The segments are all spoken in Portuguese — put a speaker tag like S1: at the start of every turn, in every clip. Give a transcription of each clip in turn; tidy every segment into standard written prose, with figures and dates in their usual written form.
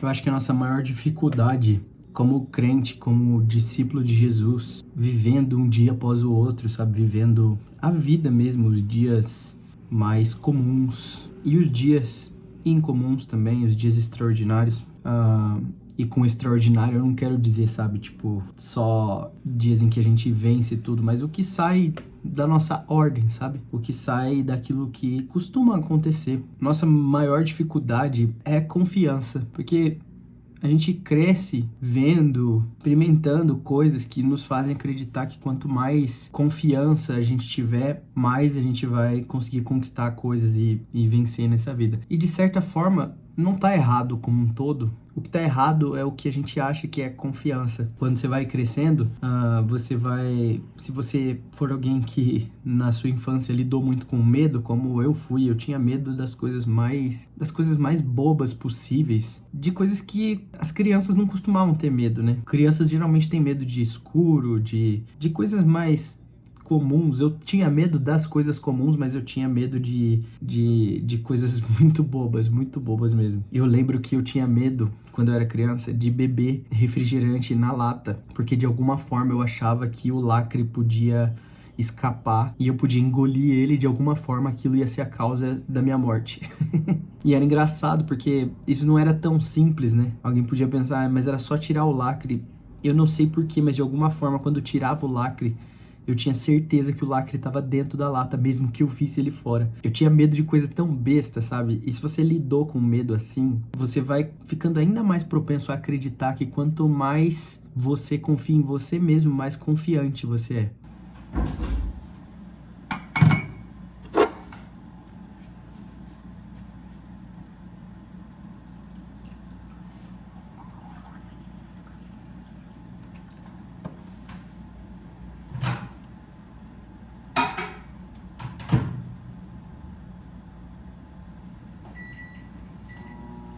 S1: Eu acho que a nossa maior dificuldade como crente, como discípulo de Jesus, vivendo um dia após o outro, sabe? Vivendo a vida mesmo, os dias mais comuns e os dias incomuns também, os dias extraordinários. E com extraordinário eu não quero dizer, sabe, tipo, só dias em que a gente vence tudo, mas o que sai da nossa ordem, sabe? O que sai daquilo que costuma acontecer. Nossa maior dificuldade é confiança, porque a gente cresce vendo, experimentando coisas que nos fazem acreditar que quanto mais confiança a gente tiver, mais a gente vai conseguir conquistar coisas e vencer nessa vida. E de certa forma, não tá errado como um todo. O que tá errado é o que a gente acha que é confiança. Quando você vai crescendo, você vai... Se você for alguém que na sua infância lidou muito com medo, como eu fui, eu tinha medo das coisas mais bobas possíveis, de coisas que as crianças não costumavam ter medo, né? Crianças geralmente têm medo de escuro, de coisas mais comuns. Eu tinha medo das coisas comuns, mas eu tinha medo de coisas muito bobas mesmo. Eu lembro que eu tinha medo, quando eu era criança, de beber refrigerante na lata, porque de alguma forma eu achava que o lacre podia escapar e eu podia engolir ele, de alguma forma aquilo ia ser a causa da minha morte. E era engraçado porque isso não era tão simples, né? Alguém podia pensar, mas era só tirar o lacre. Eu não sei porquê, mas de alguma forma quando eu tirava o lacre, eu tinha certeza que o lacre estava dentro da lata, mesmo que eu visse ele fora. Eu tinha medo de coisa tão besta, sabe? E se você lidou com medo assim, você vai ficando ainda mais propenso a acreditar que quanto mais você confia em você mesmo, mais confiante você é.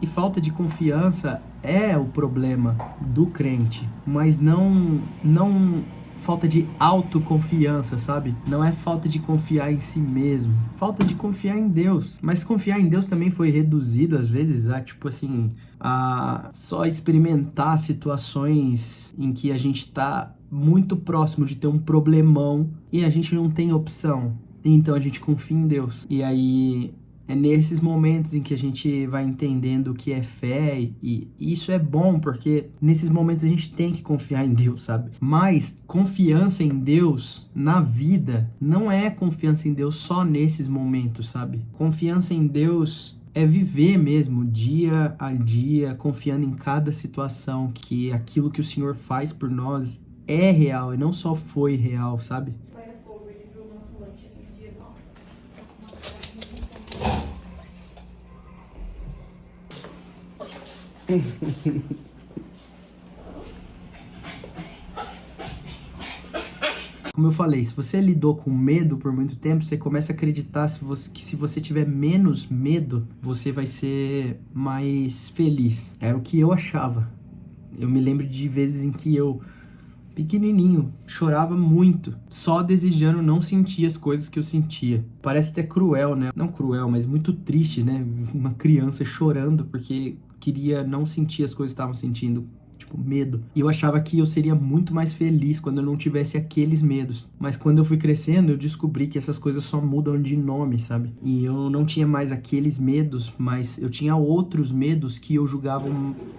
S1: E falta de confiança é o problema do crente, mas não falta de autoconfiança, sabe? Não é falta de confiar em si mesmo, falta de confiar em Deus. Mas confiar em Deus também foi reduzido às vezes a, tipo assim, a só experimentar situações em que a gente tá muito próximo de ter um problemão e a gente não tem opção. Então a gente confia em Deus. E aí é nesses momentos em que a gente vai entendendo o que é fé, e isso é bom, porque nesses momentos a gente tem que confiar em Deus, sabe? Mas confiança em Deus na vida não é confiança em Deus só nesses momentos, sabe? Confiança em Deus é viver mesmo, dia a dia, confiando em cada situação, que aquilo que o Senhor faz por nós é real, e não só foi real, sabe? Como eu falei, se você lidou com medo por muito tempo, você começa a acreditar que se você tiver menos medo, você vai ser mais feliz. Era o que eu achava. Eu me lembro de vezes em que eu, pequenininho, chorava muito, só desejando não sentir as coisas que eu sentia. Parece até cruel, né? Não cruel, mas muito triste, né? Uma criança chorando porque queria não sentir as coisas que estavam sentindo, tipo, medo. E eu achava que eu seria muito mais feliz quando eu não tivesse aqueles medos. Mas quando eu fui crescendo, eu descobri que essas coisas só mudam de nome, sabe? E eu não tinha mais aqueles medos, mas eu tinha outros medos que eu julgava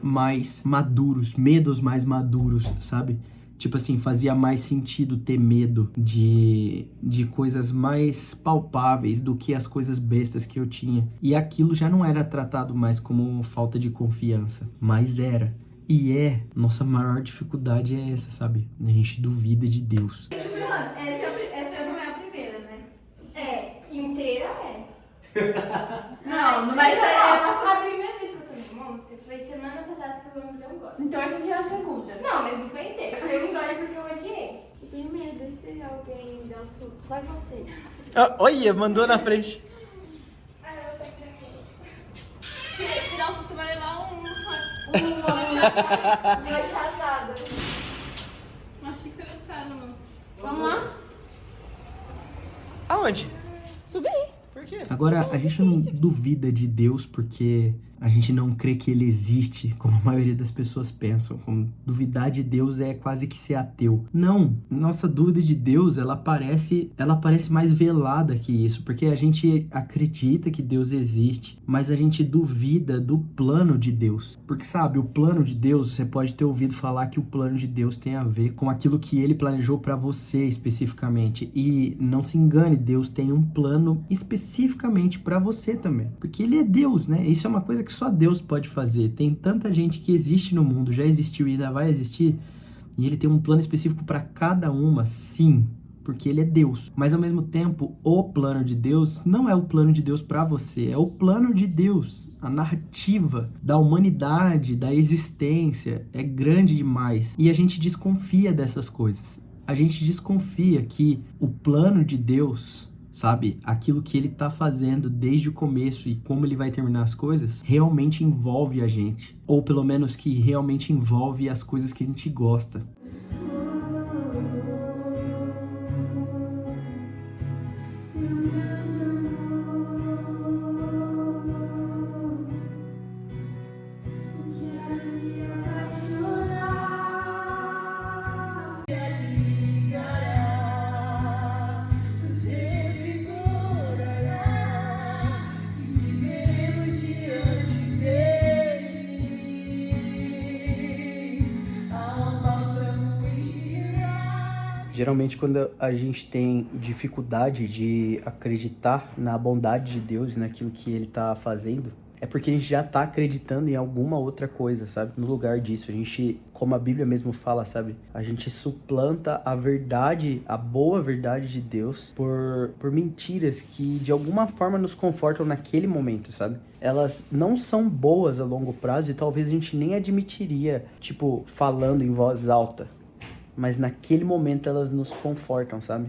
S1: mais maduros, medos mais maduros, sabe? Tipo assim, fazia mais sentido ter medo de coisas mais palpáveis do que as coisas bestas que eu tinha. E aquilo já não era tratado mais como falta de confiança, mas era. E nossa maior dificuldade é essa, sabe? A gente duvida de Deus.
S2: Essa não é a primeira, né? Inteira é.
S3: Não,
S2: Mas a primeira vez que eu tô de monstro foi semana passada que eu me dei um gole.
S3: então essa já é a segunda.
S2: Não, mas não foi inteira. Foi um gole porque eu odiei.
S3: Eu tenho medo, e se alguém me der um susto? Vai você.
S1: Olha, mandou na frente.
S2: Eu tô tranquila.
S3: Se der um susto, vai levar
S2: Uma chazada.
S3: uma xícara de salmão.
S2: Vamos lá?
S1: Aonde?
S3: Subi.
S1: Por quê? Agora, a gente não duvida de Deus porque A gente não crê que ele existe, como a maioria das pessoas pensam. Como duvidar de Deus é quase que ser ateu. Não, nossa dúvida de Deus, ela parece mais velada que isso, porque a gente acredita que Deus existe, mas a gente duvida do plano de Deus. Porque sabe, o plano de Deus, você pode ter ouvido falar que o plano de Deus tem a ver com aquilo que ele planejou para você especificamente. E não se engane, Deus tem um plano especificamente para você também. Porque ele é Deus, né? Isso é uma coisa que só Deus pode fazer. Tem tanta gente que existe no mundo, já existiu e ainda vai existir, e ele tem um plano específico para cada uma, sim, porque ele é Deus. Mas ao mesmo tempo, o plano de Deus não é o plano de Deus para você, é o plano de Deus. A narrativa da humanidade, da existência é grande demais e a gente desconfia dessas coisas. A gente desconfia que o plano de Deus, sabe, aquilo que ele tá fazendo desde o começo e como ele vai terminar as coisas, realmente envolve a gente. Ou pelo menos que realmente envolve as coisas que a gente gosta. Geralmente, quando a gente tem dificuldade de acreditar na bondade de Deus e naquilo que ele tá fazendo, é porque a gente já tá acreditando em alguma outra coisa, sabe? No lugar disso, a gente, como a Bíblia mesmo fala, sabe? A gente suplanta a verdade, a boa verdade de Deus por mentiras que de alguma forma nos confortam naquele momento, sabe? Elas não são boas a longo prazo e talvez a gente nem admitiria, tipo, falando em voz alta. Mas naquele momento elas nos confortam, sabe?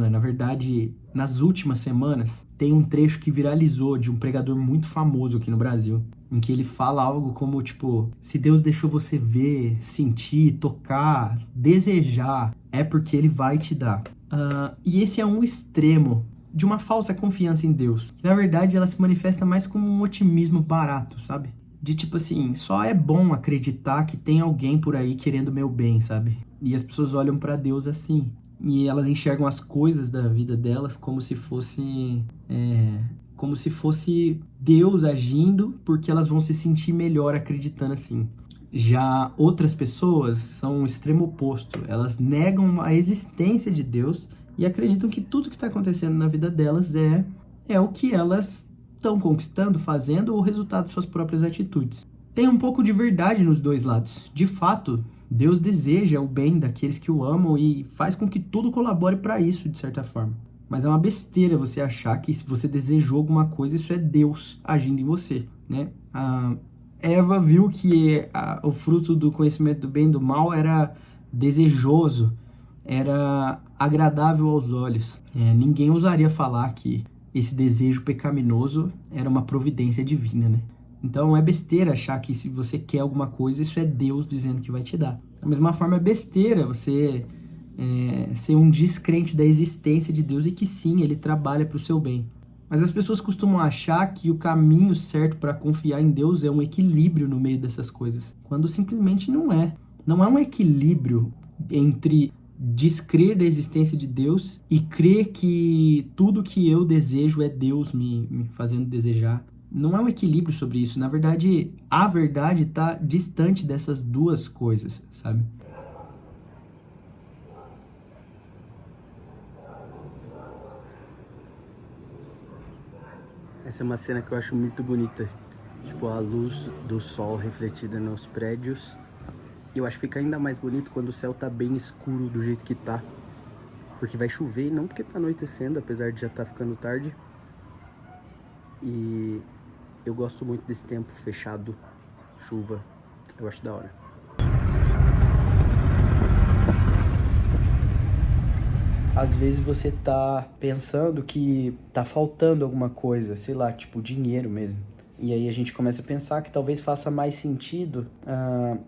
S1: Na verdade, nas últimas semanas, tem um trecho que viralizou de um pregador muito famoso aqui no Brasil, em que ele fala algo como, tipo, se Deus deixou você ver, sentir, tocar, desejar, é porque ele vai te dar. E esse é um extremo de uma falsa confiança em Deus. Que, na verdade, ela se manifesta mais como um otimismo barato, sabe? De tipo assim, só é bom acreditar que tem alguém por aí querendo meu bem, sabe? E as pessoas olham pra Deus assim. E elas enxergam as coisas da vida delas como se fosse Deus agindo, porque elas vão se sentir melhor acreditando assim. Já outras pessoas são o extremo oposto. Elas negam a existência de Deus e acreditam que tudo que está acontecendo na vida delas é o que elas estão conquistando, fazendo ou resultado de suas próprias atitudes. Tem um pouco de verdade nos dois lados. De fato, Deus deseja o bem daqueles que o amam e faz com que tudo colabore para isso, de certa forma. Mas é uma besteira você achar que se você desejou alguma coisa, isso é Deus agindo em você, né? A Eva viu que o fruto do conhecimento do bem e do mal era desejoso, era agradável aos olhos. Ninguém ousaria falar que esse desejo pecaminoso era uma providência divina, né? Então é besteira achar que se você quer alguma coisa, isso é Deus dizendo que vai te dar. Da mesma forma, é besteira você ser um descrente da existência de Deus e que sim, ele trabalha para o seu bem. Mas as pessoas costumam achar que o caminho certo para confiar em Deus é um equilíbrio no meio dessas coisas, quando simplesmente não é. Não é um equilíbrio entre descrer da existência de Deus e crer que tudo que eu desejo é Deus me fazendo desejar. Não é um equilíbrio sobre isso. Na verdade, a verdade está distante dessas duas coisas, sabe? Essa é uma cena que eu acho muito bonita. Tipo, a luz do sol refletida nos prédios. Eu acho que fica ainda mais bonito quando o céu tá bem escuro do jeito que tá. Porque vai chover, não porque tá anoitecendo, apesar de já tá ficando tarde. E eu gosto muito desse tempo fechado, chuva. Eu acho da hora. Às vezes você tá pensando que tá faltando alguma coisa, sei lá, tipo dinheiro mesmo. E aí a gente começa a pensar que talvez faça mais sentido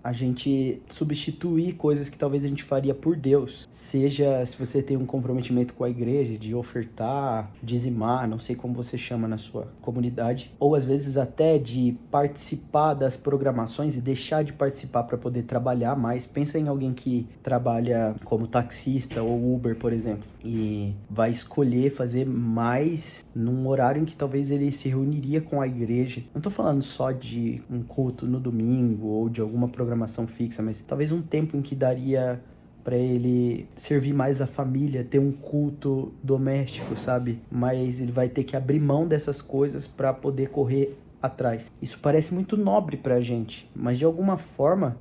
S1: a gente substituir coisas que talvez a gente faria por Deus. Seja se você tem um comprometimento com a igreja, de ofertar, dizimar, não sei como você chama na sua comunidade, ou às vezes até de participar das programações e deixar de participar para poder trabalhar mais. Pensa em alguém que trabalha como taxista ou Uber, por exemplo, e vai escolher fazer mais num horário em que talvez ele se reuniria com a igreja. Não tô falando só de um culto no domingo ou de alguma programação fixa, mas talvez um tempo em que daria para ele servir mais a família, ter um culto doméstico, sabe? Mas ele vai ter que abrir mão dessas coisas para poder correr atrás. Isso parece muito nobre pra gente, mas de alguma forma,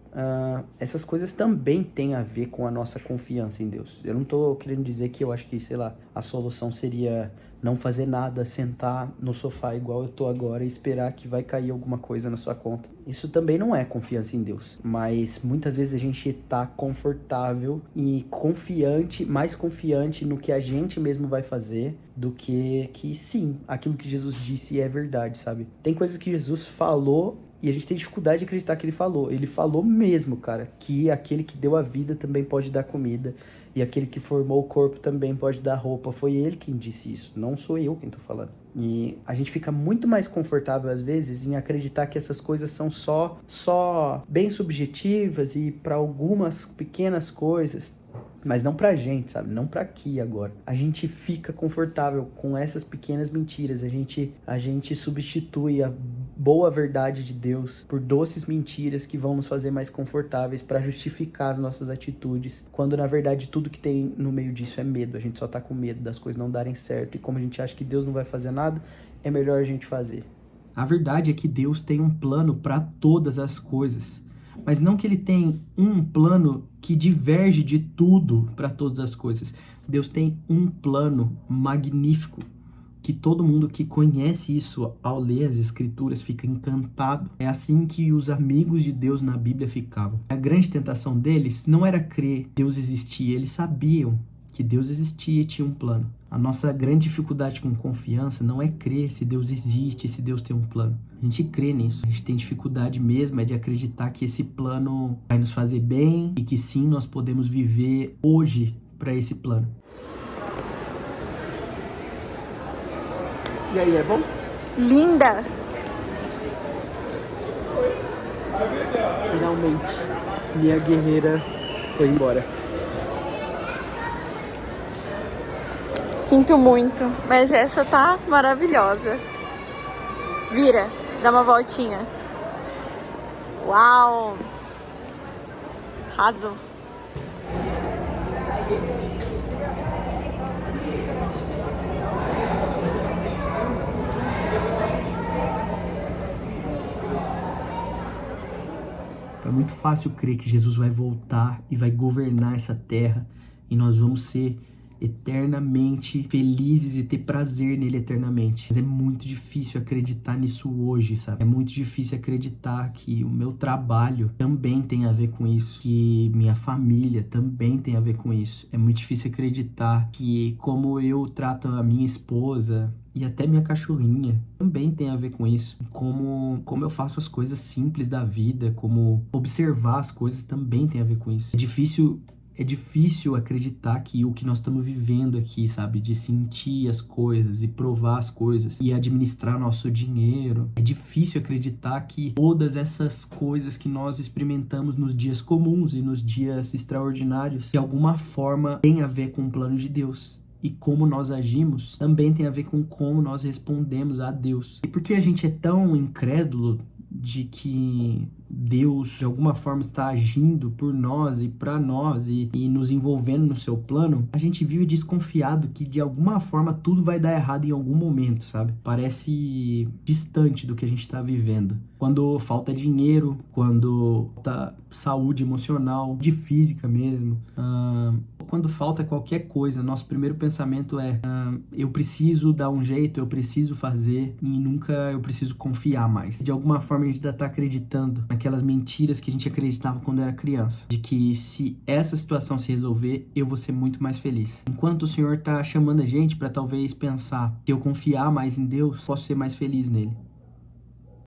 S1: essas coisas também têm a ver com a nossa confiança em Deus. Eu não tô querendo dizer que eu acho que, sei lá, a solução seria não fazer nada, sentar no sofá igual eu tô agora e esperar que vai cair alguma coisa na sua conta. Isso também não é confiança em Deus, mas muitas vezes a gente tá confortável e confiante, mais confiante no que a gente mesmo vai fazer do que sim, aquilo que Jesus disse é verdade, sabe? Tem coisas que Jesus falou e a gente tem dificuldade de acreditar que ele falou. Ele falou mesmo, cara, que aquele que deu a vida também pode dar comida. E aquele que formou o corpo também pode dar roupa. Foi ele quem disse isso, não sou eu quem tô falando. E a gente fica muito mais confortável, às vezes, em acreditar que essas coisas são só bem subjetivas e para algumas pequenas coisas, mas não pra gente, sabe? Não pra aqui agora. A gente fica confortável com essas pequenas mentiras. A gente substitui a boa verdade de Deus por doces mentiras que vão nos fazer mais confortáveis pra justificar as nossas atitudes, quando na verdade tudo que tem no meio disso é medo. A gente só tá com medo das coisas não darem certo, e como a gente acha que Deus não vai fazer nada, é melhor a gente fazer. A verdade é que Deus tem um plano pra todas as coisas. Mas não que ele tem um plano que diverge de tudo para todas as coisas. Deus tem um plano magnífico, que todo mundo que conhece isso ao ler as escrituras fica encantado. É assim que os amigos de Deus na Bíblia ficavam. A grande tentação deles não era crer que Deus existia, eles sabiam que Deus existia e tinha um plano. A nossa grande dificuldade com confiança não é crer se Deus existe, se Deus tem um plano. A gente crê nisso. A gente tem dificuldade mesmo é de acreditar que esse plano vai nos fazer bem e que sim, nós podemos viver hoje para esse plano. E aí, é bom?
S2: Linda!
S1: Finalmente, minha guerreira foi embora.
S2: Sinto muito, mas essa tá maravilhosa. Vira, dá uma voltinha. Uau! Arrasou.
S1: É muito fácil crer que Jesus vai voltar e vai governar essa terra e nós vamos ser eternamente felizes e ter prazer nele eternamente. Mas é muito difícil acreditar nisso hoje, sabe? É muito difícil acreditar que o meu trabalho também tem a ver com isso, que minha família também tem a ver com isso. É muito difícil acreditar que como eu trato a minha esposa e até minha cachorrinha também tem a ver com isso. Como eu faço as coisas simples da vida, como observar as coisas também tem a ver com isso. É difícil acreditar que o que nós estamos vivendo aqui, sabe? De sentir as coisas e provar as coisas e administrar nosso dinheiro. É difícil acreditar que todas essas coisas que nós experimentamos nos dias comuns e nos dias extraordinários, de alguma forma, tem a ver com o plano de Deus. E como nós agimos também tem a ver com como nós respondemos a Deus. E por que a gente é tão incrédulo de que Deus de alguma forma está agindo por nós e para nós e nos envolvendo no seu plano, a gente vive desconfiado que de alguma forma tudo vai dar errado em algum momento, sabe? Parece distante do que a gente está vivendo. Quando falta dinheiro, quando falta saúde emocional, de física mesmo, quando falta qualquer coisa, nosso primeiro pensamento é eu preciso dar um jeito, eu preciso fazer e nunca eu preciso confiar mais. De alguma forma a gente ainda tá acreditando naquelas mentiras que a gente acreditava quando era criança, de que se essa situação se resolver, eu vou ser muito mais feliz. Enquanto o Senhor tá chamando a gente para talvez pensar que eu confiar mais em Deus, posso ser mais feliz nele.